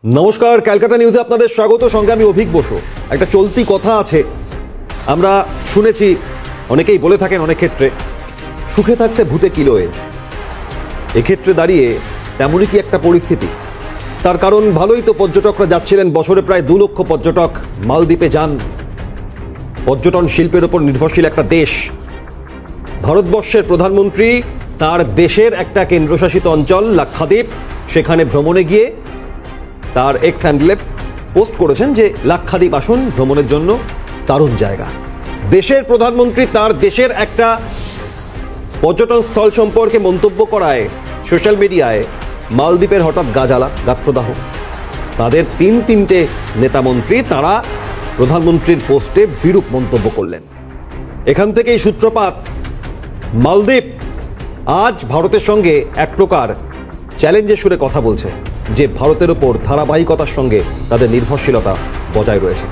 নমস্কার, ক্যালকাটা নিউজে আপনাদের স্বাগত। সঙ্গে আমি অভিক বসু। একটা চলতি কথা আছে, আমরা শুনেছি, অনেকেই বলে থাকেন অনেক ক্ষেত্রে, সুখে থাকতে ভূতে কিলোয়। এক্ষেত্রে দাঁড়িয়ে তেমনই কি একটা পরিস্থিতি? তার কারণ ভালোই তো পর্যটকরা যাচ্ছিলেন, বছরে প্রায় 2 লক্ষ পর্যটক মালদ্বীপে যান। পর্যটন শিল্পের উপর নির্ভরশীল একটা দেশ। ভারতবর্ষের প্রধানমন্ত্রী তার দেশের একটা কেন্দ্রশাসিত অঞ্চল লাক্ষাদ্বীপ, সেখানে ভ্রমণে গিয়ে তার এক্স হ্যান্ডেলে পোস্ট করেছেন যে লাক্ষাদ্বীপ আসুন, ভ্রমণের জন্য দারুণ জায়গা। দেশের প্রধানমন্ত্রী তার দেশের একটা পর্যটন স্থল সম্পর্কে মন্তব্য করায় সোশ্যাল মিডিয়ায় মালদ্বীপের হঠাৎ গাত্রদাহ। তাদের তিনটে নেতামন্ত্রী তারা প্রধানমন্ত্রীর পোস্টে বিরূপ মন্তব্য করলেন। এখান থেকেই সূত্রপাত। মালদ্বীপ আজ ভারতের সঙ্গে এক প্রকার চ্যালেঞ্জের সুরে কথা বলছে যে ভারতের ওপর ধারাবাহিকতার সঙ্গে তাদের নির্ভরশীলতা বজায় রয়েছে।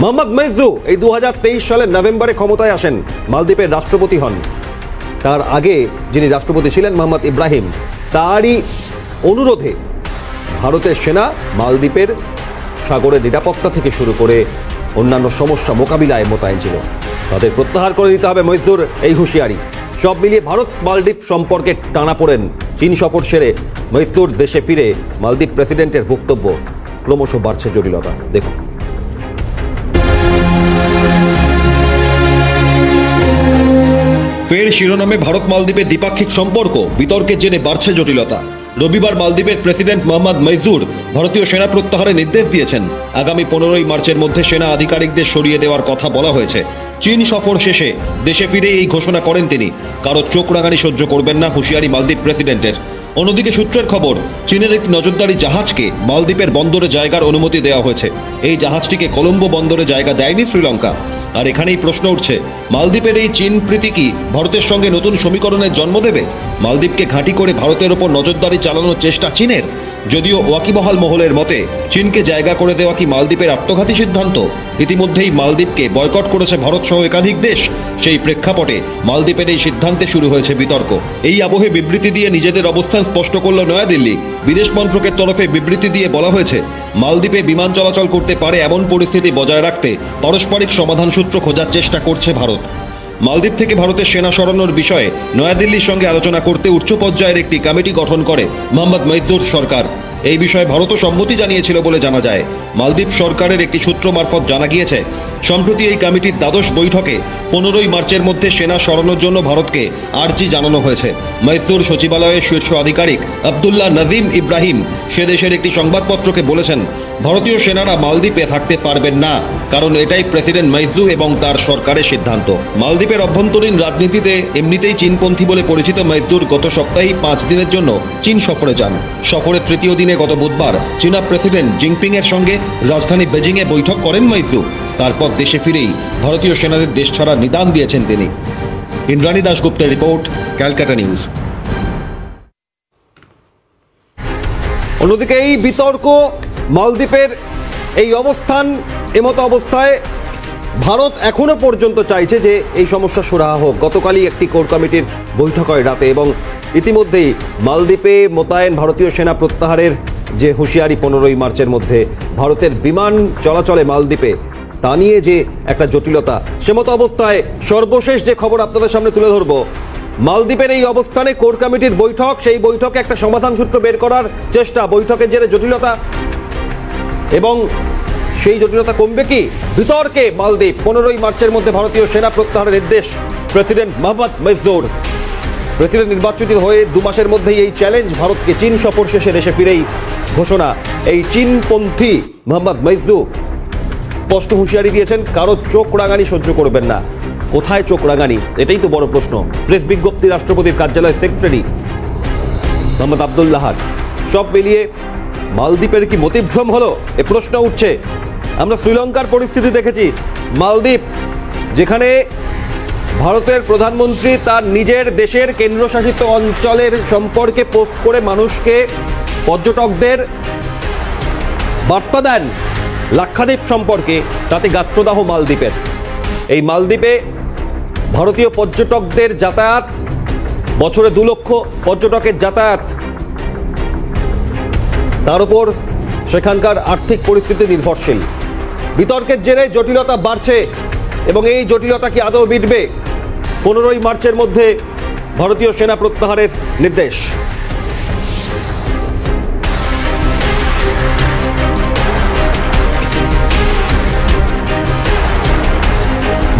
মোহাম্মদ মইজু এই 2023 সালের নভেম্বরে ক্ষমতায় আসেন, মালদ্বীপের রাষ্ট্রপতি হন। তার আগে যিনি রাষ্ট্রপতি ছিলেন মোহাম্মদ ইব্রাহিম, তারই অনুরোধে ভারতের সেনা মালদ্বীপের সাগরের নিরাপত্তা থেকে শুরু করে অন্যান্য সমস্যা মোকাবিলায় মোতায়েন ছিল। তাদের প্রত্যাহার করে দিতে হবে মইজুর এই হুঁশিয়ারি। সব মিলিয়ে ভারত মালদ্বীপ সম্পর্কে টানাপোড়েন। চীন সফর সেরে মইজুর দেশে ফিরে মালদ্বীপ প্রেসিডেন্টের বক্তব্য, ক্রমশ বাড়ছে জটিলতা। দেখুন। ফের শিরোনামে ভারত মালদ্বীপের দ্বিপাক্ষিক সম্পর্ক, বিতর্কের জেরে বাড়ছে জটিলতা। রবিবার মালদ্বীপের প্রেসিডেন্ট মোহাম্মদ মইজুর ভারতীয় সেনা প্রত্যাহারের নির্দেশ দিয়েছেন। আগামী 15ই মার্চের মধ্যে সেনা আধিকারিকদের সরিয়ে দেওয়ার কথা বলা হয়েছে। চীন সফর শেষে দেশে ফিরে এই ঘোষণা করেন তিনি। কারো চোখ রাঙানি সহ্য করবেন না, হুঁশিয়ারি মালদ্বীপ প্রেসিডেন্টের। অন্যদিকে সূত্রের খবর, চীনের একটি নজরদারি জাহাজকে মালদ্বীপের বন্দরে জায়গার অনুমতি দেওয়া হয়েছে। এই জাহাজটিকে কলম্বো বন্দরে জায়গা দেয়নি শ্রীলঙ্কা। আর এখানেই প্রশ্ন উঠছে, মালদ্বীপের এই চীন প্রীতি কি ভারতের সঙ্গে নতুন সমীকরণের জন্ম দেবে? মালদ্বীপকে ঘাঁটি করে ভারতের ওপর নজরদারি চালানোর চেষ্টা চীনের। যদিও ওয়াকিবহাল মহলের মতে চীনকে জায়গা করে দেওয়া কি মালদ্বীপের আত্মঘাতী সিদ্ধান্ত? ইতিমধ্যেই মালদ্বীপকে বয়কট করেছে ভারত সহ একাধিক দেশ। সেই প্রেক্ষাপটে মালদ্বীপের এই সিদ্ধান্তে শুরু হয়েছে বিতর্ক। এই আবহে বিবৃতি দিয়ে নিজেদের অবস্থান স্পষ্ট করল নয়াদিল্লি। বিদেশ মন্ত্রকের তরফে বিবৃতি দিয়ে বলা হয়েছে, মালদ্বীপে বিমান চলাচল করতে পারে এমন পরিস্থিতি বজায় রাখতে পারস্পরিক সমাধান সূত্র খোঁজার চেষ্টা করছে ভারত। মালদ্বীপ থেকে ভারতের সেনা সরানোর বিষয়ে নয়াদিল্লির সঙ্গে আলোচনা করতে উচ্চ পর্যায়ের একটি কমিটি গঠন করে মোহাম্মদ মইজুর সরকার। এই বিষয়ে ভারতও সম্মতি জানিয়েছিল বলে জানা যায়। মালদ্বীপ সরকারের একটি সূত্র মারফত জানা গিয়েছে, সম্প্রতি এই কমিটির দ্বাদশ বৈঠকে 15ই মার্চের মধ্যে সেনা সরানোর জন্য ভারতকে আর্জি জানানো হয়েছে। মইজুর সচিবালয়ের শীর্ষ আধিকারিক আব্দুল্লাহ নাজিম ইব্রাহিম সে দেশের একটি সংবাদপত্রকে বলেছেন, ভারতীয় সেনারা মালদ্বীপে থাকতে পারবেন না, কারণ এটাই প্রেসিডেন্ট মইজু এবং তার সরকারের সিদ্ধান্ত। মালদ্বীপের অভ্যন্তরীণ রাজনীতিতে এমনিতেই চীনপন্থী বলে পরিচিত মইজুর গত সপ্তাহে 5 দিনের জন্য চীন সফরে যান। সফরের তৃতীয় দিনে গত বুধবার চীনা প্রেসিডেন্ট জিনপিং এর সঙ্গে রাজধানী বেজিংয়ে বৈঠক করেন মইজু। তারপর দেশে ফিরেই ভারতীয় সেনাদের দেশ ছাড়ার নিদান দিয়েছেন তিনি। ইন্দ্রাণী দাশগুপ্তের রিপোর্ট, ক্যালকাটা নিউজ। অন্যদিকে এই বিতর্ক, মালদ্বীপের এই অবস্থান, এমতো অবস্থায় ভারত এখনো পর্যন্ত চাইছে যে এই সমস্যা সুরাহা হোক। গতকালই একটি কোর কমিটির বৈঠক হয় রাতে, এবং ইতিমধ্যেই মালদ্বীপে মোতায়েন ভারতীয় সেনা প্রত্যাহারের যে হুঁশিয়ারি 15ই মার্চের মধ্যে, ভারতের বিমান চলাচলে মালদ্বীপে তা নিয়ে যে একটা জটিলতা, সেমতো অবস্থায় সর্বশেষ যে খবর আপনাদের সামনে তুলে ধরব, মালদ্বীপের এই অবস্থানে কোর কমিটির বৈঠক, সেই বৈঠকে একটা সমাধান সূত্র বের করার চেষ্টা, বৈঠকের জেরে জটিলতা, এবং সেই জটিলতা কমবে কি? বিতর্কে মালদ্বীপ। 15ই মার্চের মধ্যে ভারতীয় সেনা প্রত্যাহারের নির্দেশ প্রেসিডেন্ট মোহাম্মদ মইজুর। প্রেসিডেন্ট নির্বাচিত হয়ে 2 মাসের মধ্যেই এই চ্যালেঞ্জ ভারতকে। চীন সফর শেষে দেশে ফিরেই ঘোষণা। এই চীনপন্থী মোহাম্মদ মইজু স্পষ্ট হুঁশিয়ারি দিয়েছেন, কারো চোখ রাঙানি সহ্য করবেন না। কোথায় চোখ রাঙানি, এটাই তো বড় প্রশ্ন। প্রেস বিজ্ঞপ্তি রাষ্ট্রপতির কার্যালয়ের সেক্রেটারি মোহাম্মদ আবদুল্লাহার। সব মিলিয়ে মালদ্বীপের কি মতিভ্রম হলো, এ প্রশ্ন উঠছে। আমরা শ্রীলঙ্কার পরিস্থিতি দেখেছি। মালদ্বীপ, যেখানে ভারতের প্রধানমন্ত্রী তার নিজের দেশের কেন্দ্রশাসিত অঞ্চলের সম্পর্কে পোস্ট করে মানুষকে, পর্যটকদের বার্তা দেন লাক্ষাদ্বীপ সম্পর্কে, তাতে গাত্রদাহ মালদ্বীপের। এই মালদ্বীপে ভারতীয় পর্যটকদের যাতায়াত, বছরে 2 লক্ষ পর্যটকের যাতায়াত, তার উপর সেখানকার আর্থিক পরিস্থিতি নির্ভরশীল। বিতর্কের জেরে জটিলতা বাড়ছে এবং এই জটিলতা কি আদৌ মিটবে? 15ই মার্চের মধ্যে ভারতীয় সেনা প্রত্যাহারের নির্দেশ।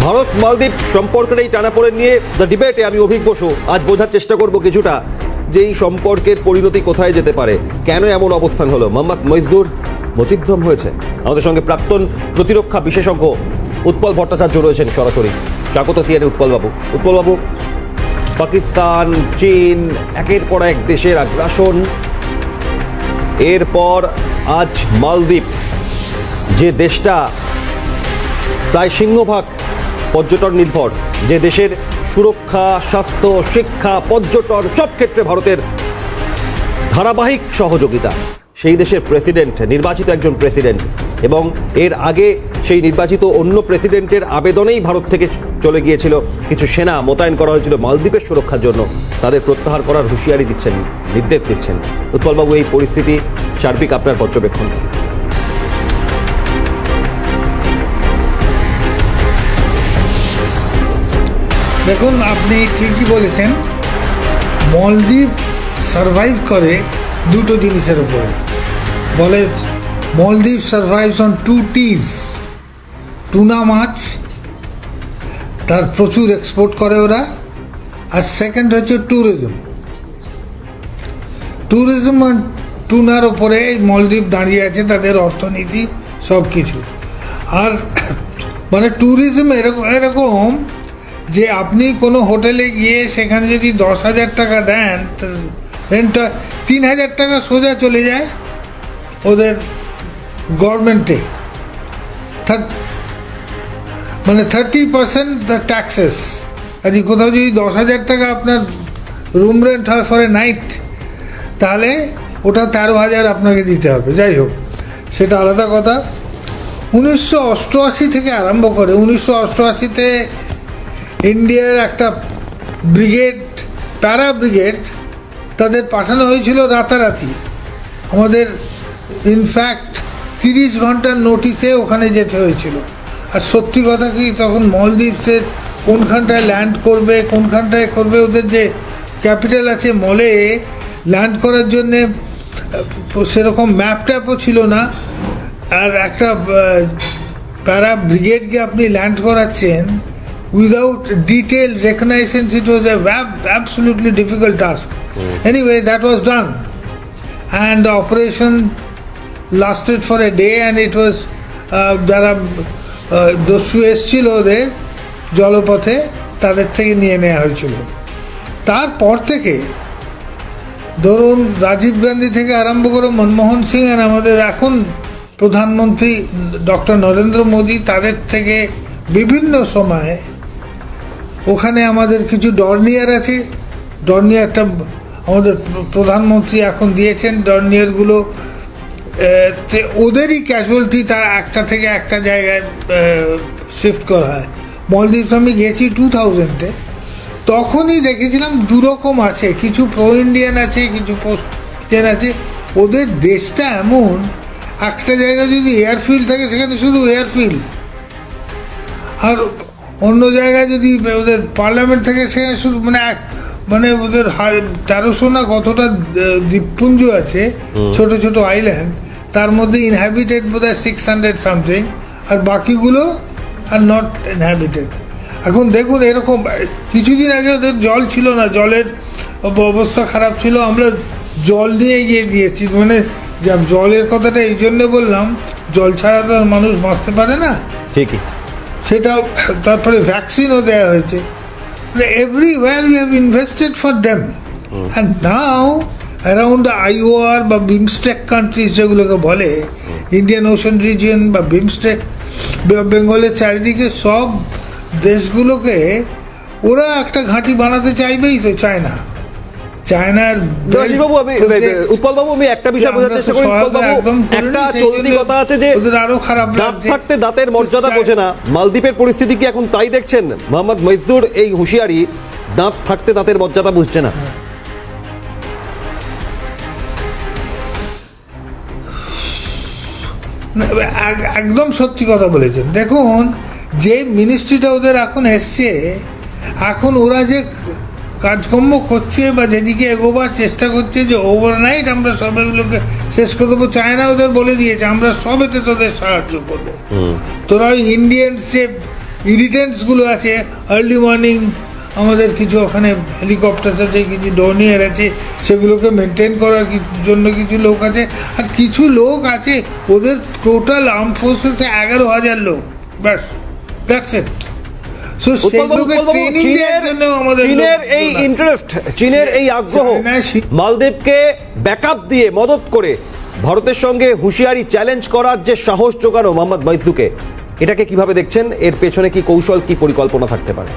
ভারত মালদ্বীপ সম্পর্কের এই টানাপোড়েন নিয়ে দ্য ডিবেটে আমি অভিক বসু আজ বোঝার চেষ্টা করব কিছুটা যে এই সম্পর্কের পরিণতি কোথায় যেতে পারে, কেন এমন অবস্থান হলো। মোহাম্মদ মইজুর মতিভ্রম হয়েছে। আমাদের সঙ্গে প্রাক্তন প্রতিরক্ষা বিশেষজ্ঞ উৎপল ভট্টাচার্য রয়েছেন সরাসরি। স্বাগত সিএনএ উৎপলবাবু। উৎপলবাবু, পাকিস্তান, চীন একের পর এক দেশের আগ্রাসন, এরপর আজ মালদ্বীপ, যে দেশটা প্রায় সিংহভাগ পর্যটন নির্ভর, যে দেশের সুরক্ষা, স্বাস্থ্য, শিক্ষা, পর্যটন সব ক্ষেত্রে ভারতের ধারাবাহিক সহযোগিতা, সেই দেশের প্রেসিডেন্ট, নির্বাচিত একজন প্রেসিডেন্ট, এবং এর আগে সেই নির্বাচিত অন্য প্রেসিডেন্টের আবেদনেই ভারত থেকে চলে গিয়েছিল কিছু সেনা মোতায়েন করা হয়েছিল মালদ্বীপের সুরক্ষার জন্য, তাদের প্রত্যাহার করার হুঁশিয়ারি দিচ্ছেন, নির্দেশ দিচ্ছেন। উৎপলবাবু, এই পরিস্থিতি সার্বিক আপনার পর্যবেক্ষণ। দেখুন, আপনি ঠিকই বলেছেন, মালদ্বীপ সারভাইভ করে দুটো জিনিসের উপরে। বলে মালদ্বীপ সারভাইভস অন 2 T's, টুনা মাছ, তার প্রচুর এক্সপোর্ট করে ওরা, আর সেকেন্ড হচ্ছে ট্যুরিজম। ট্যুরিজম আর টুনার ওপরে মালদ্বীপ দাঁড়িয়ে আছে, তাদের অর্থনীতি সব কিছু। আর মানে ট্যুরিজম এরকম যে আপনি কোনো হোটেলে গিয়ে সেখানে যদি 10,000 টাকা দেন, রেন্টটা 3,000 টাকা সোজা চলে যায় ওদের গভর্নমেন্টে। মানে 30% দ্য ট্যাক্সেস। আজকে কোথাও যদি 10,000 টাকা আপনার রুম রেন্ট হয় ফর এ নাইট, তাহলে ওটা 13,000 আপনাকে দিতে হবে। যাই হোক, সেটা আলাদা কথা। 1988 থেকে আরম্ভ করে 1988-তে ইন্ডিয়ার একটা ব্রিগেড, প্যারা ব্রিগেড, তাদের পাঠানো হয়েছিল রাতারাতি। আমাদের ইনফ্যাক্ট 30 ঘন্টার নোটিসে ওখানে যেতে হয়েছিল। আর সত্যি কথা কি, তখন মালদ্বীপসের কোনখানটায় ল্যান্ড করবে, কোনখানটায় করবে, ওদের যে ক্যাপিটাল আছে মলে, ল্যান্ড করার জন্যে সেরকম ম্যাপ ট্যাপও ছিল না। আর একটা প্যারা ব্রিগেডকে আপনি ল্যান্ড করাচ্ছেন without detailed reconnaissance, it was a absolutely difficult task. Anyway, that was done, and the operation lasted for a day, and it was যারা দস্যু এসছিল ওদের জলপথে, তাদের থেকে নিয়ে নেওয়া হয়েছিল। তারপর থেকে ধরুন রাজীব গান্ধী থেকে আরম্ভ করে মনমোহন সিং আর আমাদের এখন প্রধানমন্ত্রী ডক্টর নরেন্দ্র মোদী, তাদের থেকে বিভিন্ন সময়ে ওখানে আমাদের কিছু ডর্নিয়ার আছে। ডর্নিয়ারটা আমাদের প্রধানমন্ত্রী এখন দিয়েছেন। ডর্নিয়ারগুলো ওদেরই ক্যাজুয়ালিটি, তার একটা থেকে একটা জায়গায় শিফট করা হয়। মলদ্বীপস আমি গেছি 2000-এ, তখনই দেখেছিলাম দুরকম আছে, কিছু প্রো ইন্ডিয়ান আছে, কিছু পোস্ট ইন্ডিয়ান আছে। ওদের দেশটা এমন, একটা জায়গায় যদি এয়ারফিল্ড থাকে সেখানে শুধু এয়ারফিল্ড, আর অন্য জায়গায় যদি ওদের পার্লামেন্ট থাকে সেখানে শুধু মানে ওদের 1300 না কতটা দ্বীপপুঞ্জ আছে, ছোট ছোট আইল্যান্ড, তার মধ্যে ইনহ্যাবিটেড বোধহয় 600 সামথিং, আর বাকিগুলো আর নট ইনহ্যাবিটেড। এখন দেখুন, এরকম কিছুদিন আগে ওদের জল ছিল না, জলের অবস্থা খারাপ ছিল, আমরা জল দিয়ে গিয়ে দিয়েছি। মানে জলের কথাটা এই জন্যে বললাম, জল ছাড়া তো আর মানুষ বাঁচতে পারে না, ঠিকই সেটা। তারপরে ভ্যাকসিনও দেওয়া হয়েছে। Everywhere we have invested for them, and now around the IOR বা বিমস্টেক কান্ট্রিজ যেগুলোকে বলে, ইন্ডিয়ান ওশান রিজিয়ন বা বিমস্টেক, বেঙ্গলের চারিদিকে সব দেশগুলোকে ওরা একটা ঘাঁটি বানাতে চাইবেই তো, চায় না। চায়নার উৎপলবাবু, আমি একটা বিষয় বোঝার চেষ্টা করি। একটা চলতি কথা আছে যে আরো খারাপ দাঁত থাকতে দাঁতের মর্যাদা বোঝে না। মালদ্বীপের পরিস্থিতি কি এখন তাই দেখছেন? মোহাম্মদ মইজুর এই হুঁশিয়ারি, দাঁত থাকতে দাঁতের মর্যাদা বুঝছে না। একদম সত্যি কথা বলেছেন। দেখুন, যে মিনিস্ট্রিটা ওদের এখন এসছে, এখন ওরা যে কাজকর্ম করছে বা যেদিকে এগোবার চেষ্টা করছে যে ওভারনাইট আমরা সব এগুলোকে শেষ করে দেবো, চায়না ওদের বলে দিয়েছে আমরা সবেতে তোদের সাহায্য করবো। তোরা ওই ইন্ডিয়ান্স যে ইরিটেন্টসগুলো আছে, আর্লি মর্নিং আমাদের কিছু ওখানে হেলিকপ্টার আছে, কিছু ডোনিয়ার আছে, সেগুলোকে মেনটেন করার জন্য কিছু লোক আছে, আর কিছু লোক আছে ওদের টোটাল আর্ম ফোর্সেসে 11,000 লোক, ব্যাস, দ্যাটস ইট। চীনের এই ইন্টারেস্ট, চীনের এই আগ্রহ মালদ্বীপকে ব্যাকআপ দিয়ে মদত করে ভারতের সঙ্গে হুঁশিয়ারি চ্যালেঞ্জ করার যে সাহস জোগানো মোহাম্মদ মাইজুকে, এটাকে কিভাবে দেখছেন? এর পেছনে কি কৌশল, কি পরিকল্পনা থাকতে পারে?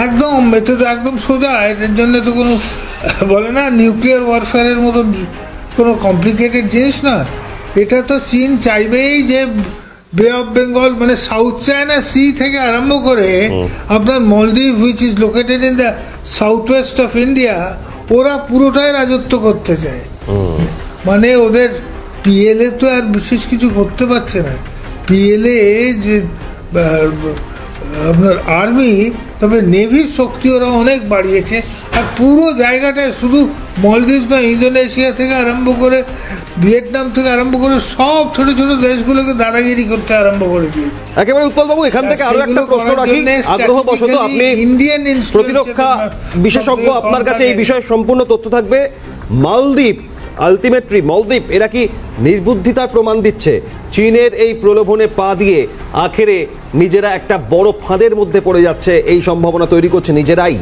একদম, এটা তো একদম সোজা। এর জন্য তো কোনো বলে না নিউক্লিয়ার ওয়ারফেয়ারের মতো কোনো কমপ্লিকেটেড জিনিস না। এটা তো চীন চাইবেই যে বে অফ বেঙ্গল মানে সাউথ চায়না সি থেকে আরম্ভ করে আপনার মলদ্বীপ which is located in the south west of India, ওরা পুরোটাই রাজত্ব করতে চায়। মানে ওদের পিএলএ তো আর বিশেষ কিছু করতে পারছে না। পিএলএ যে আপনার আর্মি, তবে নেভির শক্তি ওরা অনেক বাড়িয়েছে, আর পুরো জায়গাটায় শুধু মলদ্বীপ না, ইন্দোনেশিয়া থেকে আরম্ভ করে ভিয়েতনাম থেকে আরম্ভ করে সব ছোট ছোট দেশগুলোকে দাদাগিরি করতে আরম্ভ করে দিয়েছে। একেবারে উৎপলবাবু, এখান থেকে আরো একটা প্রশ্ন রাখি, আগ্রহবশত আপনি ইন্ডিয়ান প্রতিরক্ষা বিশেষজ্ঞ, আপনার কাছে এই বিষয়ে সম্পূর্ণ তথ্য থাকবে। মালদ্বীপ আলটিমেটলি মালদ্বীপ এরা কি নির্বুদ্ধিতার প্রমাণ দিচ্ছে? চীনের এই প্রলোভনে পা দিয়ে আখেরে নিজেরা একটা বড় ফাঁদের মধ্যে পড়ে যাচ্ছে, এই সম্ভাবনা তৈরি করছে নিজেরাই।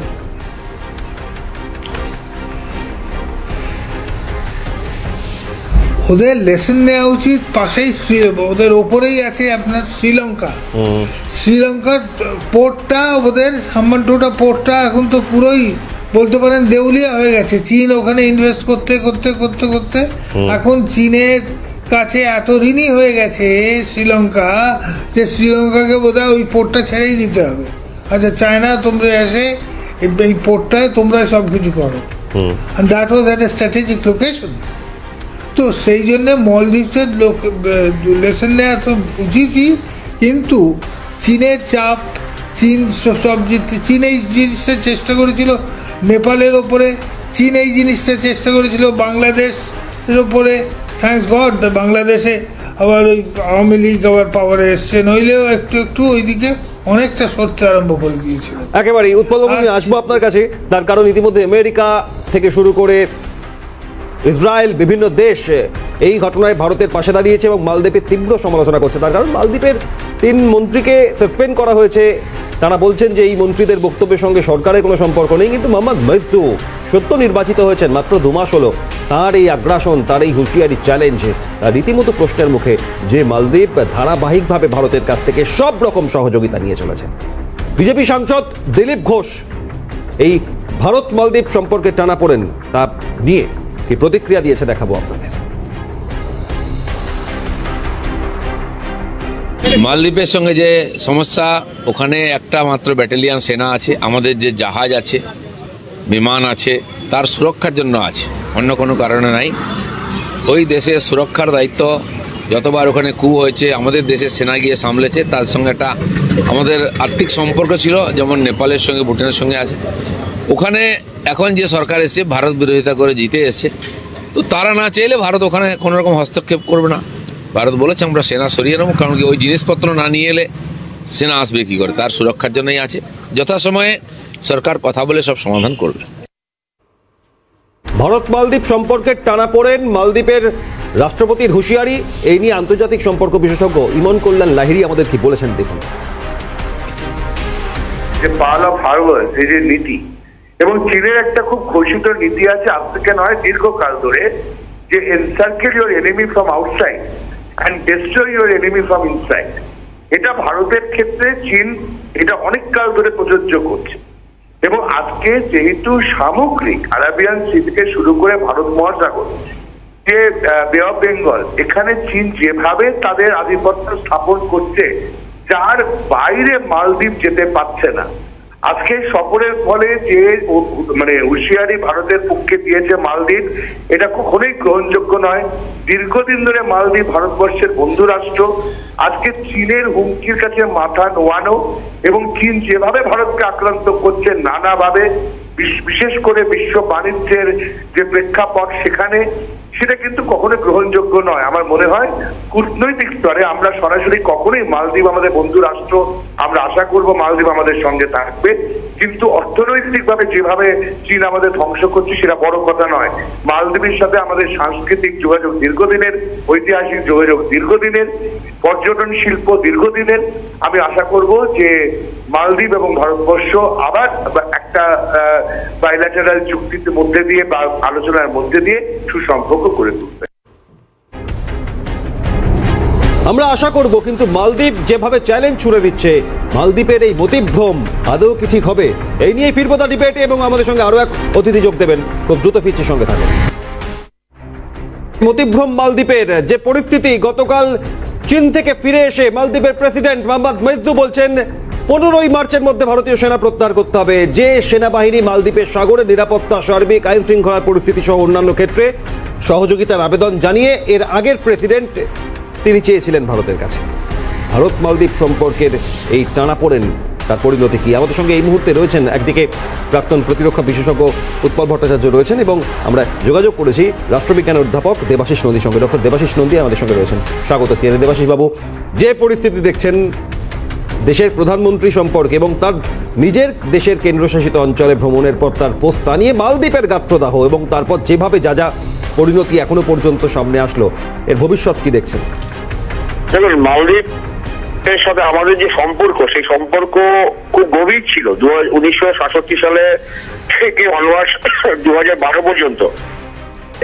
ওদের লেসন নেওয়া উচিত। পাশেই ওদের ওপরেই আছে আপনার শ্রীলঙ্কা। শ্রীলঙ্কার পোর্টটা, ওদের হাম্বানটোটা পোর্টটা এখন তো পুরোই বলতে পারেন দেউলিয়া হয়ে গেছে। চীন ওখানে ইনভেস্ট করতে করতে করতে করতে এখন চীনের কাছে এত ঋণী হয়ে গেছে শ্রীলঙ্কা, যে শ্রীলঙ্কাকে বোধহয় ওই পোর্টটা ছেড়েই দিতে হবে। আচ্ছা, চায়না তোমরা এসে এই পোর্টটায় তোমরা সব কিছু করো, that was at A strategic location. তো সেই জন্যে মলদ্বীপের লেসন নেওয়া তো উচিতই, কিন্তু চীনের চাপ, চীন সব চীন এই জিনিসটা চেষ্টা করেছিল নেপালের ওপরে, চীন এই জিনিসটা চেষ্টা করেছিল বাংলাদেশের ওপরে। থ্যাঙ্কস গড বাংলাদেশে আবার ওই আওয়ামী লীগ আবার পাওয়ারে এসছে, নইলেও একটু একটু ওইদিকে অনেকটা সরতে আরম্ভ করে দিয়েছিল। একেবারেই উৎপলবাবু, আসবো আপনার কাছে, তার কারণ ইতিমধ্যে আমেরিকা থেকে শুরু করে ইসরায়েল, বিভিন্ন দেশ এই ঘটনায় ভারতের পাশে দাঁড়িয়েছে এবং মালদ্বীপের তীব্র সমালোচনা করছে। তার কারণ মালদ্বীপের 3 মন্ত্রীকে সাসপেন্ড করা হয়েছে। তারা বলছেন যে এই মন্ত্রীদের বক্তব্যের সঙ্গে সরকারের কোনো সম্পর্ক নেই, কিন্তু মোহাম্মদ মাইজু সত্য নির্বাচিত হয়েছেন, মাত্র 2 মাস হলো। তার এই আগ্রাসন, তার এই হুঁশিয়ারি চ্যালেঞ্জে রীতিমতো প্রশ্নের মুখে যে মালদ্বীপ ধারাবাহিকভাবে ভারতের কাছ থেকে সব রকম সহযোগিতা নিয়ে চলেছে। বিজেপি সাংসদ দিলীপ ঘোষ এই ভারত মালদ্বীপ সম্পর্কে টানাপোড়েন তা নিয়ে কি প্রতিক্রিয়া দিয়েছে দেখাবো আপনাদের। মালদ্বীপের সঙ্গে যে সমস্যা, ওখানে একটা মাত্র ব্যাটালিয়ান সেনা আছে, আমাদের যে জাহাজ আছে, বিমান আছে, তার সুরক্ষার জন্য আছে, অন্য কোনো কারণে নাই। ওই দেশের সুরক্ষার দায়িত্ব যতবার ওখানে কূপ হয়েছে আমাদের দেশের সেনা গিয়ে সামলেছে। তার সঙ্গে একটা আমাদের আর্থিক সম্পর্ক ছিল, যেমন নেপালের সঙ্গে ভুটানের সঙ্গে আছে। ওখানে এখন যে সরকার এসছে ভারত বিরোধিতা করে জিতে এসছে, তো তারা না চাইলে ভারত ওখানে কোনো রকম হস্তক্ষেপ করবে না। ভারত বলেছে আমরা সেনা সরিয়ে নেবো, কারণ কি ওই জিনিসপত্র না নিয়ে এলে সেনা আসবে কী করে, তার সুরক্ষার জন্যই আছে। যথাসময়ে সরকার কথা বলে সব সমাধান করবে। ভারত মালদ্বীপ সম্পর্কের টানাপোড়েন, মালদ্বীপের রাষ্ট্রপতির হুঁশিয়ারি, এই নিয়ে আন্তর্জাতিক সম্পর্ক বিশেষজ্ঞ ইমন কল্যাণ লাহিড়ী আমাদের কি বলেছেন দেখুন। যে পার্ল অফ হারবার, এই যে নীতি, এবং চীনের একটা খুব ঘোষিত নীতি আছে আজ থেকে নয় দীর্ঘকাল ধরে, যে encircle your enemy from outside and destroy your enemy from inside. এটা ভারতের ক্ষেত্রে চীন এটা অনেক কাল ধরে প্রযোজ্য করছে, এবং আজকে যেহেতু সামগ্রিক আরাবিয়ান সি থেকে শুরু করে ভারত মহাসাগর, যে বে অফ বেঙ্গল, এখানে চীন যেভাবে তাদের আধিপত্য স্থাপন করছে, যার বাইরে মালদ্বীপ যেতে পারছে না। আজকে সফরের ফলে যে মানে হুঁশিয়ারি ভারতের পক্ষে দিয়েছে মালদ্বীপ, এটা কখনোই গ্রহণযোগ্য নয়। দীর্ঘদিন ধরে মালদ্বীপ ভারতবর্ষের বন্ধু রাষ্ট্র। আজকে চীনের হুমকির কাছে মাথা নোয়ানো এবং চীন যেভাবে ভারতকে আক্রান্ত করছে নানাভাবে, বিশেষ করে বিশ্ব বাণিজ্যের যে প্রেক্ষাপট সেখানে, সেটা কিন্তু কখনো গ্রহণযোগ্য নয়। আমার মনে হয় কূটনৈতিক স্তরে আমরা সরাসরি কখনোই, মালদ্বীপ আমাদের বন্ধু রাষ্ট্র, আমরা আশা করব মালদ্বীপ আমাদের সঙ্গে থাকবে, কিন্তু অর্থনৈতিকভাবে যেভাবে চীন আমাদের ধ্বংস করছে সেটা বড় কথা নয়। মালদ্বীপের সাথে আমাদের সাংস্কৃতিক যোগাযোগ দীর্ঘদিনের, ঐতিহাসিক যোগাযোগ দীর্ঘদিনের, পর্যটন শিল্প দীর্ঘদিনের। আমি আশা করব যে মালদ্বীপ এবং ভারতবর্ষ আবার একটা বাইল্যাটারাল চুক্তির মধ্যে দিয়ে বা আলোচনার মধ্যে দিয়ে সুসম্পর্ক করে তুলবে। আমরা আশা করব, কিন্তু মালদ্বীপ যেভাবে চ্যালেঞ্জ ছুড়ে দিচ্ছে, মালদ্বীপের এই মতিভ্রম আদৌ কি ঠিক হবে? এই নিয়ে ফিরবো দা ডিবেটে এবং আমাদের সঙ্গে আরো এক অতিথি যোগ দেবেন। খুব দ্রুত ফিরছি, সঙ্গে থাকেন। মতিভ্রম মালদ্বীপের যে পরিস্থিতি, গতকাল চীন থেকে ফিরে এসে মালদ্বীপের প্রেসিডেন্ট মোহাম্মদ মইজু বলছেন 15ই মার্চের মধ্যে ভারতীয় সেনা প্রত্যাহার করতে হবে। যে সেনাবাহিনী মালদ্বীপের সাগরের নিরাপত্তা, সার্বিক আইন শৃঙ্খলার পরিস্থিতি সহ অন্যান্য ক্ষেত্রে সহযোগিতার আবেদন জানিয়ে এর আগের প্রেসিডেন্ট তিনি চেয়েছিলেন ভারতের কাছে। ভারত মালদ্বীপ সম্পর্কের এই টানাপোড়েন, তার পরিণতি কি? আমাদের সঙ্গে এই মুহূর্তে রয়েছেন একদিকে প্রাক্তন প্রতিরক্ষা বিশেষজ্ঞ উৎপল ভট্টাচার্য রয়েছেন, এবং আমরা যোগাযোগ করেছি রাষ্ট্রবিজ্ঞানের অধ্যাপক দেবাশিস নন্দীর সঙ্গে। ডক্টর দেবাশিস নন্দী আমাদের সঙ্গে রয়েছেন। স্বাগত সিএনএ। দেবাশিস বাবু, যে পরিস্থিতি দেখছেন দেশের প্রধানমন্ত্রী সম্পর্কে এবং তার নিজের দেশের কেন্দ্রশাসিত অঞ্চলে ভ্রমণের পর তার পোস্তা নিয়ে মালদ্বীপের গাত্রদাহ এবং তারপর যেভাবে যা যা পরিণতি এখনো পর্যন্ত সামনে আসলো, এর ভবিষ্যৎ কি দেখছেন? দেখুন, মালদ্বীপের সাথে আমাদের যে সম্পর্ক, সেই সম্পর্ক খুব গভীর ছিল 1967 সালে থেকে অনওয়ার্ড 2012 পর্যন্ত।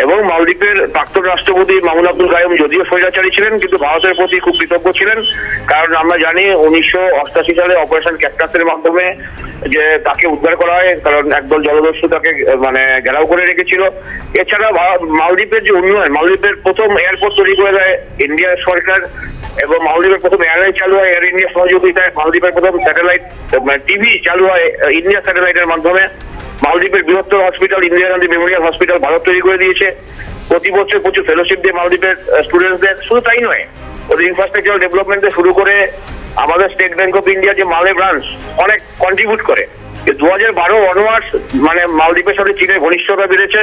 এবং মালদ্বীপের প্রাক্তন রাষ্ট্রপতি মামুন আব্দুল কাইয়ুম যদিও স্বৈরাচারী ছিলেন, কিন্তু ভারতের প্রতি খুব কৃতজ্ঞ ছিলেন। কারণ আমরা জানি 1988 সালে অপারেশন ক্যাকটাসের মাধ্যমে যে তাকে উদ্ধার করা হয়, কারণ একদল জলদস্যু তাকে মানে ঘেরাও করে রেখেছিল। এছাড়া মালদ্বীপের যে উন্নয়ন, মালদ্বীপের প্রথম এয়ারপোর্ট তৈরি করে দেয় ইন্ডিয়ার সরকার, এবং মালদ্বীপের প্রথম এয়ারলাইন চালু হয় এয়ার ইন্ডিয়া সহযোগিতায়। মালদ্বীপের প্রথম স্যাটেলাইট টিভি চালু হয় ইন্ডিয়া স্যাটেলাইটের মাধ্যমে। মালদ্বীপের বৃহত্তর hospital Indira Gandhi Memorial hospital Bharat তৈরি করে দিয়েছে। প্রতি বছর প্রচুর ফেলোশিপ দিয়ে মালদ্বীপের স্টুডেন্টসদের। শুধু তাই নয়, ওদের ইনফ্রাস্ট্রাকচার ডেভেলপমেন্ট থেকে শুরু করে আমাদের স্টেট ব্যাংক অফ ইন্ডিয়া যে মালে ব্রাঞ্চ অনেক কন্ট্রিবিউট করে। 2012 অনওয়ার্ডস মানে মালদ্বীপের সাথে চীনের ঘনিষ্ঠতা বেড়েছে।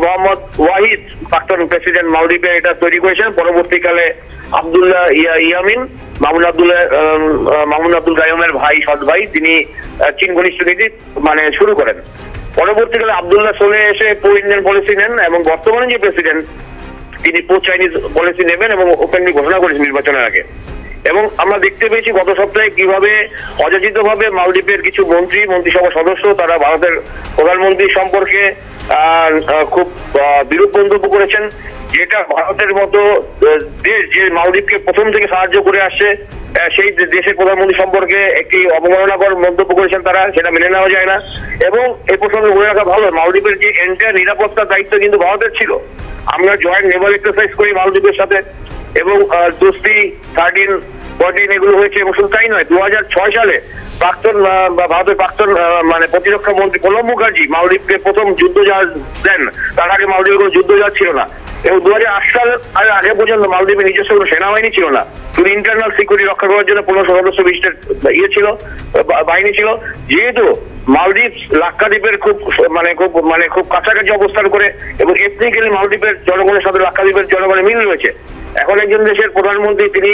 মোহাম্মদ ওয়াহিদ প্রাক্তন প্রেসিডেন্ট মালদ্বীপে এটা তৈরি করেছেন। পরবর্তীকালে আব্দুল্লাহ ইয়ামিন মামুন আব্দুল কাইয়ুমের ভাই, সৎ ভাই, তিনি চীন ঘনিষ্ঠ নীতি মানে শুরু করেন। পরবর্তীকালে আব্দুল্লাহ সোলে এসে প্রো ইন্ডিয়ান পলিসি নেন, এবং বর্তমানে যে প্রেসিডেন্ট তিনি প্রো চাইনিজ পলিসি নেবেন এবং ওপেনলি ঘোষণা করেছেন নির্বাচনের আগে। এবং আমরা দেখতে পেয়েছি গত সপ্তাহে কিভাবে অযাচিতভাবে মালদ্বীপের কিছু মন্ত্রিসভা সদস্য তারা ভারতের প্রধানমন্ত্রী সম্পর্কে খুব বিরূপ মন্তব্য করেছেন, যেটা ভারতের মতো দেশ যে মালদ্বীপকে প্রথম থেকে সাহায্য করে আসছে সেই দেশের প্রধানমন্ত্রী সম্পর্কে একটি অবমাননাকর মন্তব্য করেছেন তারা, সেটা মেনে নেওয়া যায় না। এবং এই প্রসঙ্গে বলে রাখা ভালো, মালদ্বীপের যে এন্টায়ার নিরাপত্তার দায়িত্ব কিন্তু ভারতের ছিল। আমরা জয়েন্ট নেভাল এক্সারসাইজ করি মালদ্বীপের সাথে, এবং দোস্তি 13, 14 এগুলো হয়েছে। এবং শুধু তাই নয়, 2006 সালে ভারতের প্রাক্তন মানে প্রতিরক্ষা মন্ত্রী প্রণব মুখার্জি মালদ্বীপকে প্রথম যুদ্ধজাহাজ দেন। তার আগে মালদ্বীপে কোনো যুদ্ধজাহাজ ছিল না। এবং 2008 সাল আগে পর্যন্ত মালদ্বীপে নিজস্ব কোনো সেনাবাহিনী ছিল না, শুধু ইন্টারনাল সিকিউরিটি রক্ষা করার জন্য 15 সদস্য বিশিষ্ট বাহিনী ছিল। যেহেতু মালদ্বীপ লাক্ষাদ্বীপের খুব কাছাকাছি অবস্থান করে এবং এথনিক্যালি মালদ্বীপের জনগণের সাথে লাক্ষাদ্বীপের জনগণের মিল রয়েছে। এখন একজন দেশের প্রধানমন্ত্রী তিনি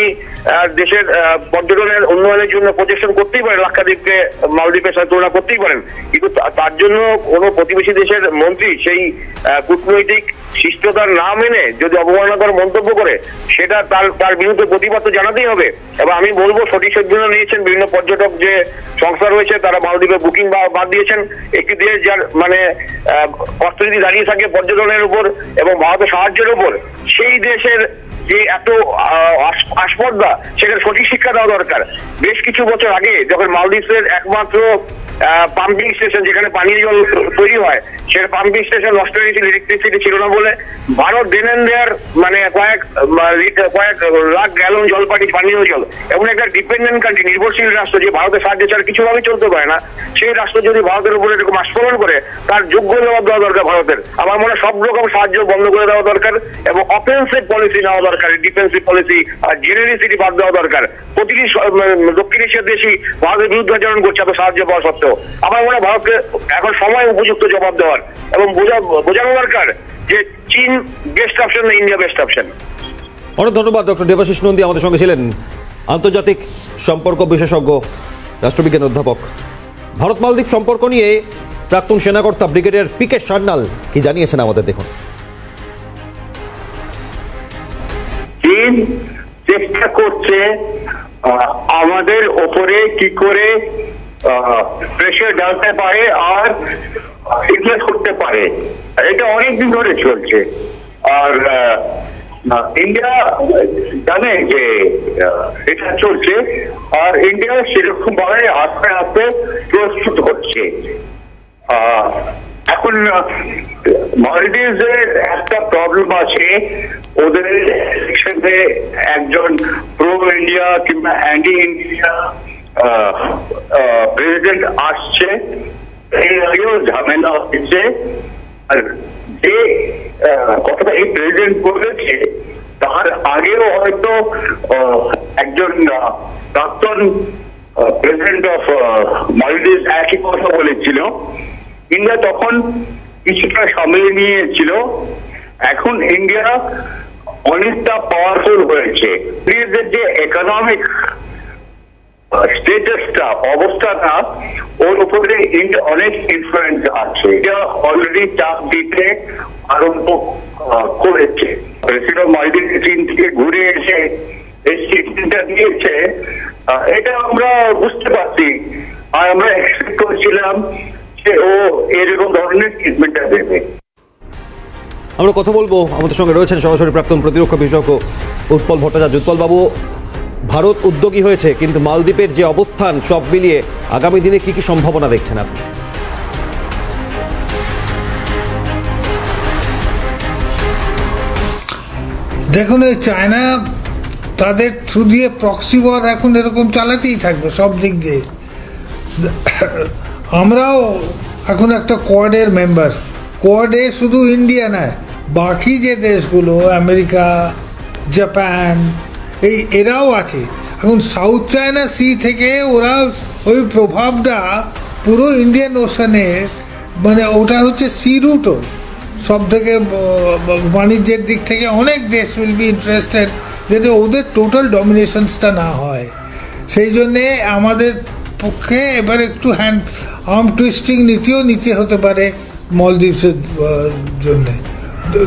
দেশের পর্যটনের উন্নয়নের জন্য প্রচেষ্টা করতেই পারেন, লাক্ষাদ্বীপকে মালদ্বীপের সাথে তুলনা করতেই পারেন, কিন্তু তার জন্য কোনো প্রতিবেশী দেশের মন্ত্রী সেই কূটনৈতিক শিষ্টতার না মেনে যদি অবমাননাকর মন্তব্য করে, সেটা তার বিরুদ্ধে প্রতিবাদ তো জানাতেই হবে। এবং আমি বলবো সঠিক সিদ্ধান্ত নিয়েছেন বিভিন্ন পর্যটক যে সংস্থা রয়েছে, তারা মালদ্বীপে বুকিং বাদ দিয়েছেন। একটি দেশ যার মানে অর্থনীতি দাঁড়িয়ে থাকে পর্যটনের উপর এবং ভারতের সাহায্যের উপর, সেই দেশের যে এত আস্পর্ধা, সেখানে সঠিক শিক্ষা দেওয়া দরকার। বেশ কিছু বছর আগে যখন মালদ্বীপের একমাত্র পাম্পিং স্টেশন যেখানে পানীয় জল তৈরি হয়, সেটা পাম্পিং স্টেশন নষ্ট হয়ে গেছিল, ইলেকট্রিসিটি ছিল না বলে ভারত দেন এন্ড দেয়ার মানে কয়েক লাখ গ্যালন জল পানীয় জল, এবং একটা ডিপেন্ডেন্ট কান্ট্রি, নির্ভরশীল রাষ্ট্র যে ভারতের সাহায্য ছাড়া কিছুভাবে চলতে পারে না, সেই রাষ্ট্র যদি ভারতের উপরে এরকম আস্ফোরণ করে তার যোগ্য জবাব দেওয়া দরকার ভারতের। আমার মনে হয় সব রকম সাহায্য বন্ধ করে দেওয়া দরকার এবং অফেন্সিভ পলিসি নেওয়া দরকার, ডিফেন্সিভ পলিসি আর জেনারেসিটি বাদ দেওয়া দরকার। প্রতিটি দক্ষিণ এশিয়ার দেশই ভারতের বিরুদ্ধাচরণ করছে এত সাহায্য পাওয়া সত্ত্বেও। আমার মনে হয় ভারতকে এখন সময় উপযুক্ত জবাব দেওয়ার এবং বোঝানো দরকার যে চীন বেস্ট অপশন না ইন্ডিয়া বেস্ট অপশন। অনেক ধন্যবাদ। ডক্টর দেবাশিস নন্দী আমাদের সঙ্গে ছিলেন, আন্তর্জাতিক সম্পর্ক বিশেষজ্ঞ, রাষ্ট্রবিজ্ঞান অধ্যাপক। ভারত মালদ্বীপ সম্পর্ক নিয়ে প্রাক্তন সেনাকর্তা ব্রিগেডিয়ার পিকে সান্যাল কি জানিয়েছেন আমাদের দেখুন। চীন চেষ্টা করছে আমাদের ওপরে কি করে প্রেশার ডালতে পারে আর ইনফ্লুয়েন্স করতে পারে, এটা অনেকদিন ধরে চলছে। আর ইন্ডিয়া জানে যে এটা চলছে, আর ইন্ডিয়া সেরকম ভাবে আস্তে আস্তে প্রস্তুত হচ্ছে। এখন মলদ্বীপের একটা প্রবলেম আছে, ওদের সাথে একজন প্রো ইন্ডিয়া কিংবা অ্যান্টি ইন্ডিয়া প্রেসিডেন্ট আসছে, এই আগেও ঝামেলা হচ্ছে। আর যে কথাটা এই প্রেসিডেন্ট বলেছে তার আগেও হয়তো একজন প্রাক্তন প্রেসিডেন্ট অফ মালদ্বীপ একই কথা বলেছিল। ইন্ডিয়া তখন কিছুটা সামলে নিয়েছিল। এখন ইন্ডিয়া অনেকটা পাওয়ারফুল হয়েছে। যে ইকোনমিক স্টেটাসটা, অবস্থাটা, ওর উপরে ইন্ডিয়া অনেক ইনফ্লুয়েন্স আছে। এটা অলরেডি চাপ দিতে আরম্ভ করেছে। প্রেসিডেন্ট মালদ্বীপ চীন থেকে ঘুরে এসে এই স্টেটমেন্টটা দিয়েছে, এটা আমরা বুঝতে পারছি। আর আমরা এক্সপেক্ট করছিলাম যে ও এরকম ধরনের স্টেটমেন্টটা দেবে। আমরা কথা বলবো, আমাদের সঙ্গে রয়েছেন সরাসরি প্রাক্তন প্রতিরক্ষা বিশেষজ্ঞ উৎপল ভট্টাচার্য। উৎপল বাবু, ভারত উদ্যোগী হয়েছে, কিন্তু মালদ্বীপের যে অবস্থান সব মিলিয়ে আগামী দিনে কি কি সম্ভাবনা দেখছেন আপনি? দেখুন, এই চায়না তাদের থ্রু দিয়ে প্রক্সি ওয়ার এখন এরকম চালাতেই থাকবে সব দিক দিয়ে। আমরাও এখন একটা কোয়াডের মেম্বার। কোয়াডে শুধু ইন্ডিয়া নয়, বাকি যে দেশগুলো আমেরিকা, জাপান, এরাও আছে। এখন সাউথ চায়না সি থেকে ওরা ওই প্রভাবটা পুরো ইন্ডিয়ান ওশানের, মানে ওটা হচ্ছে সি রুটও, সব থেকে বাণিজ্যের দিক থেকে অনেক দেশ উইল বি ইন্টারেস্টেড যাতে ওদের টোটাল ডমিনেশনসটা না হয়। সেই জন্যে আমাদের পক্ষে এবার একটু আর্ম টুইস্টিং নীতিও নিতে হতে পারে মলদ্বীপসের জন্যে।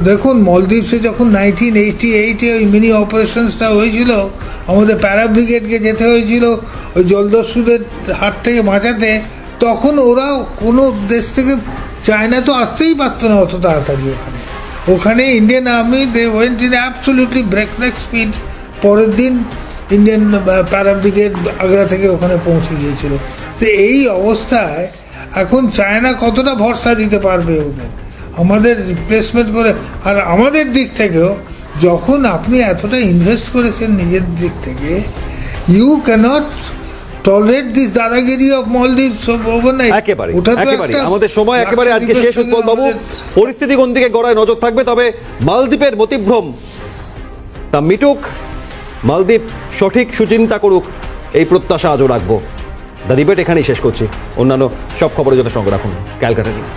দেখুন, মলদ্বীপসে যখন 1988-এ ওই মিনি অপারেশনসটা হয়েছিল, আমাদের প্যারা ব্রিগেডকে যেতে হয়েছিল ওই জলদস্যুদের হাত থেকে বাঁচাতে, তখন ওরা কোনো দেশ থেকে, চায়না তো আসতেই পারতো না অত তাড়াতাড়ি। ওখানে Indian army they went in absolutely breakneck speed. পরের দিন ইন্ডিয়ান প্যারা ব্রিগেড আগ্রা থেকে ওখানে পৌঁছে গিয়েছিল। তো এই অবস্থায় এখন চায়না কতটা ভরসা দিতে পারবে ওদের, আমাদের রিপ্লেসমেন্ট করে? আর আমাদের দিক থেকেও যখন আপনি এতটা ইনভেস্ট করেছেন নিজের দিক থেকে, ইউ ক্যানট টলারেট দিস দাদাগিরি অফ মালদ্বীপস ওভারনাইট। একেবারে আমাদের সময় একেবারে আজকে শেষ। উৎপল বাবু, পরিস্থিতি কোন দিকে গড়ায় নজর থাকবে, তবে মালদ্বীপের মতিভ্রম তা মিটুক, মালদ্বীপ সঠিক সুচিন্তা করুক, এই প্রত্যাশা আজও রাখবো। দ্য ডিবেট এখানেই শেষ করছি। অন্যান্য সব খবরের জন্য সঙ্গে রাখুন ক্যালকাটা নিউজ।